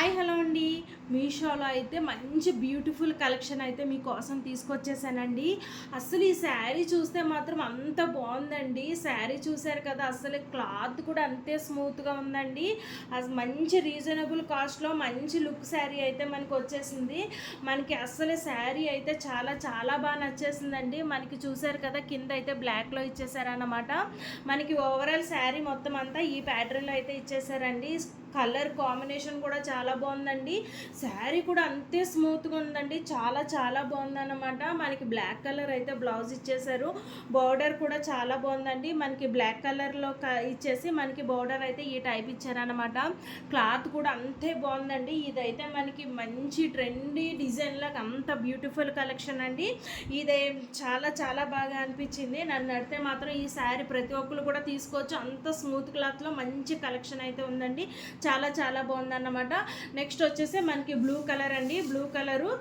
Hi hello అండి. మీషోలో అయితే మంచి బ్యూటిఫుల్ కలెక్షన్ అయితే మీకోసం తీసుకొచ్చేసానండి. అస్సలు ఈ శారీ చూస్తే మాత్రం అంత బాగుందండి. శారీ చూశారు కదా, అస్సలు క్లాత్ కూడా అంతే స్మూత్గా ఉందండి. అసలు మంచి రీజనబుల్ కాస్ట్లో మంచి లుక్ శారీ అయితే మనకి వచ్చేసింది. మనకి అస్సలు శారీ అయితే చాలా చాలా బాగా నచ్చేసిందండి. మనకి చూశారు కదా, కింద అయితే బ్లాక్లో ఇచ్చేసారన్నమాట. మనకి ఓవరాల్ శారీ మొత్తం అంతా ఈ ప్యాటర్న్లో అయితే ఇచ్చేసారండి. కలర్ కాంబినేషన్ కూడా చాలా బాగుందండి. శారీ కూడా అంతే స్మూత్గా ఉందండి. చాలా చాలా బాగుందన్నమాట. మనకి బ్లాక్ కలర్ అయితే బ్లౌజ్ ఇచ్చేసారు. బార్డర్ కూడా చాలా బాగుందండి. మనకి బ్లాక్ కలర్లో ఇచ్చేసి మనకి బార్డర్ అయితే ఈ టైప్ ఇచ్చారనమాట. క్లాత్ కూడా అంతే బాగుందండి. ఇదైతే మనకి మంచి ట్రెండీ డిజైన్లకు అంత బ్యూటిఫుల్ కలెక్షన్ అండి. ఇదే చాలా చాలా బాగా అనిపించింది. నన్ను అడితే మాత్రం ఈ శారీ ప్రతి ఒక్కరు కూడా తీసుకోవచ్చు. అంత స్మూత్ క్లాత్లో మంచి కలెక్షన్ అయితే ఉందండి. చాలా చాలా బాగుందన్నమాట. నెక్స్ట్ వచ్చేసి మనకి బ్లూ కలర్ అండి. బ్లూ కలరు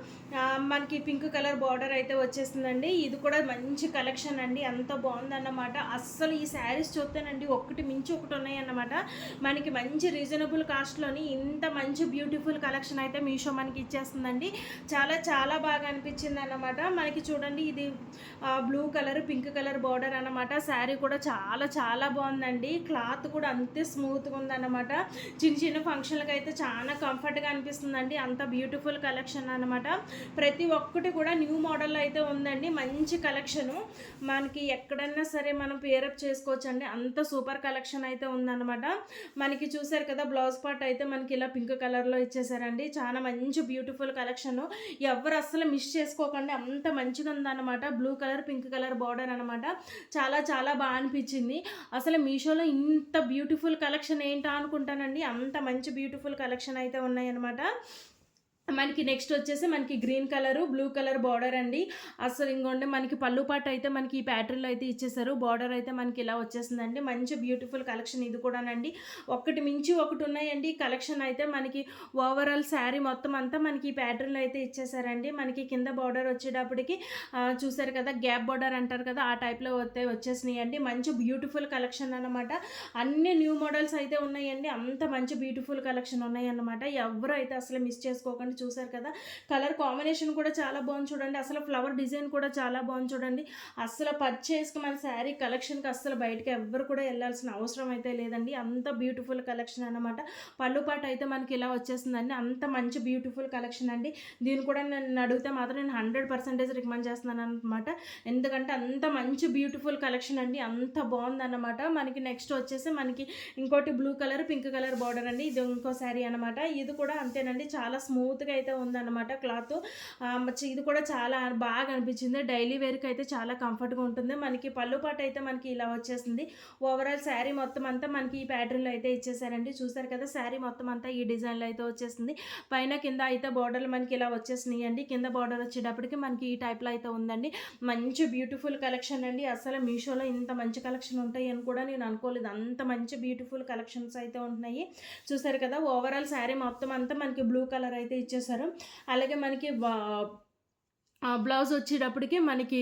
మనకి పింక్ కలర్ బార్డర్ అయితే వచ్చేసిందండి. ఇది కూడా మంచి కలెక్షన్ అండి. అంత బాగుందన్నమాట. అస్సలు ఈ శారీస్ చూస్తేనండి ఒకటి మించి ఒకటి ఉన్నాయన్నమాట. మనకి మంచి రీజనబుల్ కాస్ట్లోని ఇంత మంచి బ్యూటిఫుల్ కలెక్షన్ అయితే మీషో మనకి ఇచ్చేస్తుందండి. చాలా చాలా బాగా అనిపించింది అన్నమాట. మనకి చూడండి, ఇది blue colour pink colour border అన్నమాట. శారీ కూడా చాలా చాలా బాగుందండి. క్లాత్ కూడా అంతే స్మూత్గా ఉందన్నమాట. చిన్న చిన్న ఫంక్షన్లకు అయితే చాలా కంఫర్ట్గా అనిపిస్తుందండి. అంత బ్యూటిఫుల్ కలెక్షన్ అనమాట. ప్రతి ఒక్కటి కూడా న్యూ మోడల్లో అయితే ఉందండి. మంచి కలెక్షను. మనకి ఎక్కడన్నా సరే మనం పేరప్ చేసుకోవచ్చు అండి. అంత సూపర్ కలెక్షన్ అయితే ఉందన్నమాట. మనకి చూసారు కదా, బ్లౌజ్ పార్ట్ అయితే మనకి ఇలా పింక్ కలర్లో ఇచ్చేసారండి. చాలా మంచి బ్యూటిఫుల్ కలెక్షను. ఎవరు అస్సలు మిస్ చేసుకోకండి. అంత మంచిగా ఉందన్నమాట. Blue colour pink colour border అనమాట. చాలా చాలా బాగా అనిపించింది. అసలు మీషోలో ఇంత బ్యూటిఫుల్ కలెక్షన్ ఏంటా అనుకుంటానండి. అంత మంచి బ్యూటిఫుల్ కలెక్షన్ అయితే ఉన్నాయన్నమాట. మనకి నెక్స్ట్ వచ్చేసి మనకి green colour blue colour border అండి. అసలు ఇంకోండి మనకి పళ్ళు పాటు అయితే మనకి ఈ ప్యాటర్న్లో అయితే ఇచ్చేసారు. బార్డర్ అయితే మనకి ఇలా వచ్చేసిందండి. మంచి బ్యూటిఫుల్ కలెక్షన్ ఇది కూడానండి. ఒకటి మించి ఒకటి ఉన్నాయండి. కలెక్షన్ అయితే మనకి ఓవరాల్ శారీ మొత్తం అంతా మనకి ఈ ప్యాటర్న్లో అయితే ఇచ్చేసారండి. మనకి కింద బార్డర్ వచ్చేటప్పటికి చూసారు కదా, గ్యాప్ బార్డర్ అంటారు కదా, ఆ టైప్లో అయితే వచ్చేసినాయండి. మంచి బ్యూటిఫుల్ కలెక్షన్ అనమాట. అన్ని న్యూ మోడల్స్ అయితే ఉన్నాయండి. అంత మంచి బ్యూటిఫుల్ కలెక్షన్ ఉన్నాయన్నమాట. ఎవరు అయితే అసలు మిస్ చేసుకోకండి. చూసారు కదా, కలర్ కాంబినేషన్ కూడా చాలా బాగుంది చూడండి. అసలు ఫ్లవర్ డిజైన్ కూడా చాలా బాగుంది చూడండి. అసలు పర్చేస్కి మన శారీ కలెక్షన్కి అసలు బయటకి ఎవ్వరు కూడా వెళ్ళాల్సిన అవసరం అయితే లేదండి. అంత బ్యూటిఫుల్ కలెక్షన్ అనమాట. పళ్ళు పాటు అయితే మనకి ఇలా వచ్చేసిందండి. అంత మంచి బ్యూటిఫుల్ కలెక్షన్ అండి. దీన్ని కూడా నన్ను అడిగితే మాత్రం నేను 100% రికమెండ్ చేస్తున్నాను అనమాట. ఎందుకంటే అంత మంచి బ్యూటిఫుల్ కలెక్షన్ అండి. అంత బాగుందన్నమాట. మనకి నెక్స్ట్ వచ్చేసి మనకి ఇంకోటి blue colour pink colour border అండి. ఇది ఇంకో శారీ అనమాట. ఇది కూడా అంతేనండి. చాలా స్మూత్గా అయితే ఉందన్నమాట క్లాత్. ఇది కూడా చాలా బాగా అనిపించింది. డైలీ వేర్కి అయితే చాలా కంఫర్ట్గా ఉంటుంది. మనకి పళ్ళు పాటు అయితే మనకి ఇలా వచ్చేసింది. ఓవరాల్ శారీ మొత్తం అంతా మనకి ఈ ప్యాటర్న్లో అయితే ఇచ్చేసారండి. చూసారు కదా, శారీ మొత్తం అంతా ఈ డిజైన్లో అయితే వచ్చేసింది. పైన కింద అయితే బార్డర్లు మనకి ఇలా వచ్చేసినాయి అండి. కింద బార్డర్ వచ్చేటప్పటికి మనకి ఈ టైప్లో అయితే ఉందండి. మంచి బ్యూటిఫుల్ కలెక్షన్ అండి. అసలు మీషోలో ఇంత మంచి కలెక్షన్ ఉంటాయి అని కూడా నేను అనుకోలేదు. అంత మంచి బ్యూటిఫుల్ కలెక్షన్స్ అయితే ఉంటున్నాయి. చూసారు కదా, ఓవరాల్ శారీ మొత్తం అంతా మనకి బ్లూ కలర్ అయితే ఇచ్చేసారు. అలాగే మనకి బ్లౌజ్ వచ్చేటప్పటికి మనకి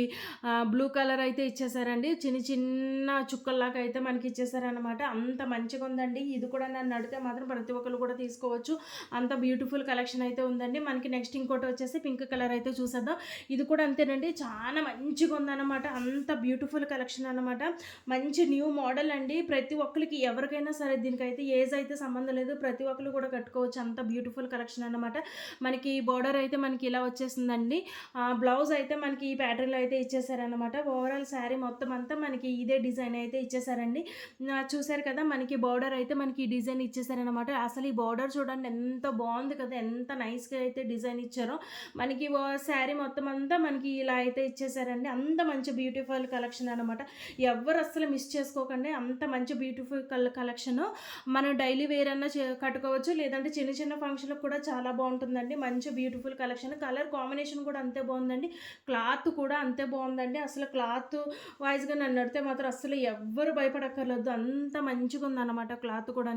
బ్లూ కలర్ అయితే ఇచ్చేసారండి. చిన్న చిన్న చుక్కల్లాగా అయితే మనకి ఇచ్చేసారనమాట. అంత మంచిగా ఉందండి. ఇది కూడా నన్ను అడిగితే మాత్రం ప్రతి ఒక్కరు కూడా తీసుకోవచ్చు. అంత బ్యూటిఫుల్ కలెక్షన్ అయితే ఉందండి. మనకి నెక్స్ట్ ఇంకోటి వచ్చేసి పింక్ కలర్ అయితే చూసేద్దాం. ఇది కూడా అంతేనండి. చాలా మంచిగా ఉందన్నమాట. అంత బ్యూటిఫుల్ కలెక్షన్ అనమాట. మంచి న్యూ మోడల్ అండి. ప్రతి ఒక్కరికి ఎవరికైనా సరే దీనికైతే ఏజ్ అయితే సంబంధం లేదు. ప్రతి ఒక్కరు కూడా కట్టుకోవచ్చు. అంత బ్యూటిఫుల్ కలెక్షన్ అనమాట. మనకి బార్డర్ అయితే మనకి ఇలా వచ్చేసిందండి. బ్లౌజ్ అయితే మనకి ఈ ప్యాటర్న్లో అయితే ఇచ్చేసారనమాట. ఓవరాల్ శారీ మొత్తం అంతా మనకి ఇదే డిజైన్ అయితే ఇచ్చేసారండి. చూసారు కదా, మనకి బార్డర్ అయితే మనకి ఈ డిజైన్ ఇచ్చేసారనమాట. అసలు ఈ బార్డర్ చూడండి ఎంత బాగుంది కదా, ఎంత నైస్గా అయితే డిజైన్ ఇచ్చారో. మనకి శారీ మొత్తం అంతా మనకి ఇలా అయితే ఇచ్చేసారండి. అంత మంచి బ్యూటిఫుల్ కలెక్షన్ అనమాట. ఎవరు అస్సలు మిస్ చేసుకోకండి. అంత మంచి బ్యూటిఫుల్ కలెక్షన్. మనం డైలీ వేర్ అన్నా కట్టుకోవచ్చు, లేదంటే చిన్న చిన్న ఫంక్షన్లకు కూడా చాలా బాగుంటుందండి. మంచి బ్యూటిఫుల్ కలెక్షన్. కలర్ కాంబినేషన్ కూడా అంతే బాగుంది. క్లాత్ కూడా అంతే బాగుందండి. అసలు క్లాత్ వైజ్గా నన్ను అడితే మాత్రం అసలు ఎవ్వరు భయపడక్కర్లేదు. అంత మంచిగా ఉందన్నమాట క్లాత్ కూడా.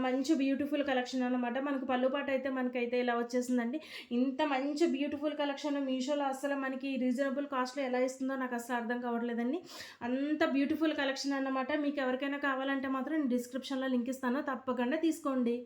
మంచి బ్యూటిఫుల్ కలెక్షన్ అనమాట. మనకు పళ్ళు పాటు అయితే మనకైతే ఇలా వచ్చేసిందండి. ఇంత మంచి బ్యూటిఫుల్ కలెక్షన్ మీషోలో అసలు మనకి రీజనబుల్ కాస్ట్లో ఎలా ఇస్తుందో నాకు అసలు అర్థం కావట్లేదండి. అంత బ్యూటిఫుల్ కలెక్షన్ అన్నమాట. మీకు ఎవరికైనా కావాలంటే మాత్రం నేను డిస్క్రిప్షన్లో లింక్ ఇస్తాను, తప్పకుండా తీసుకోండి.